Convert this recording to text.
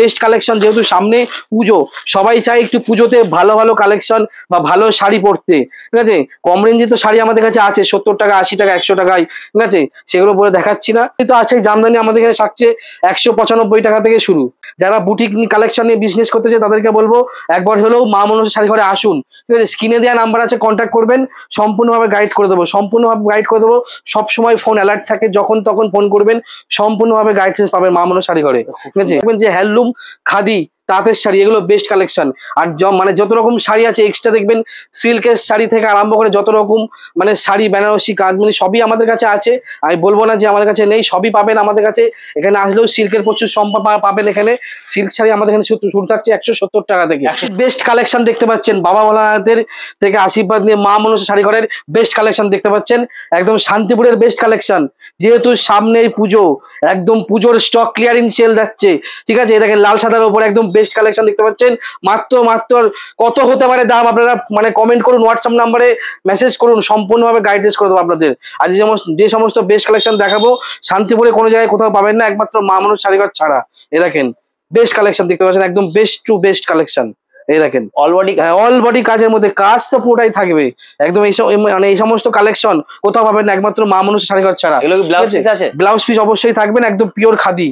Best collection, যেহেতু সামনে পুজো, সবাই চায় একটু পুজোতে ভালো ভালো কালেকশন বা ভালো শাড়ি পরতে, ঠিক আছে। কম রেঞ্জে তো শাড়ি আমাদের কাছে আছে 70 টাকা, 80 টাকা, 100 টাকায়, ঠিক আছে। সেগুলো বলে দেখাচ্ছি না, তো আছে জামদানি আমাদের এখানে থাকছে 195 টাকা থেকে শুরু। যারা বুটিক কালেকশন নিয়ে বিজনেস করতে চায় তাদেরকে বলবো একবার হলেও মা মনসা শাড়ি ঘরে আসুন, ঠিক আছে। স্ক্রিনে দেওয়া নাম্বার আছে, কন্ট্যাক্ট করবেন, সম্পূর্ণভাবে গাইড করে দেবো, সবসময় ফোন অ্যালার্ট থাকে, যখন তখন ফোন করবেন, সম্পূর্ণভাবে গাইডেন্স পাবেন মা মনসা শাড়ি ঘরে, ঠিক আছে। দেখবেন যে হ্যান্ডলুম, খাদি, তাঁতের শাড়ি, এগুলো বেস্ট কালেকশন। আর মানে যত রকম শাড়ি আছে এক্সট্রা দেখবেন, সিল্কের শাড়ি থেকে আরম্ভ করে যত রকম মানে শাড়ি, বেনারসি, কাজমনি সবই আমাদের কাছে আছে। আমি বলবো না যে আমাদের কাছে নেই, সবই পাবেন আমাদের কাছে। এখানে আসলেও সিল্কের প্রচুর সম্পদ পাবেন এখানে। সিল্ক শাড়ি আমাদের এখানে শুরু থাকছে 170 টাকা থেকে। বেস্ট কালেকশন দেখতে পাচ্ছেন বাবা ভোলানাথের থেকে আশীর্বাদ নিয়ে মা মনসা শাড়ি ঘরের বেস্ট কালেকশন দেখতে পাচ্ছেন, একদম শান্তিপুরের বেস্ট কালেকশন। যেহেতু সামনেই পুজো, একদম পুজোর স্টক ক্লিয়ারিং সেল যাচ্ছে, ঠিক আছে। এটাকে লাল সাদার উপর একদম বেস্ট কালেকশন দেখতে পাচ্ছেন। মাত্র কত হতে পারে দাম, আপনারা মানে কমেন্ট করুন, হোয়াটসঅ্যাপ নাম্বারে মেসেজ করুন, সম্পূর্ণভাবে গাইডেন্স করে দেবো আপনাদের। আর যে সমস্ত বেস্ট কালেকশন দেখাবো শান্তিপুরে কোনো জায়গায় কোথাও পাবেন না, একমাত্র মা মনসা শাড়ি ঘর ছাড়া। এ দেখেন বেস্ট কালেকশন দেখতে পাচ্ছেন, একদম বেস্ট টু বেস্ট কালেকশন। এই দেখেন অল বডি কাজের মধ্যে, কাজ তো পুরোটাই থাকবে একদম। মানে এই সমস্ত কালেকশন কোথাও পাবেন না, একমাত্র মা মনসা শাড়ি ঘর ছাড়া। ব্লাউজ পিস আছে, ব্লাউজ পিস অবশ্যই থাকবেন, একদম পিওর খাদি।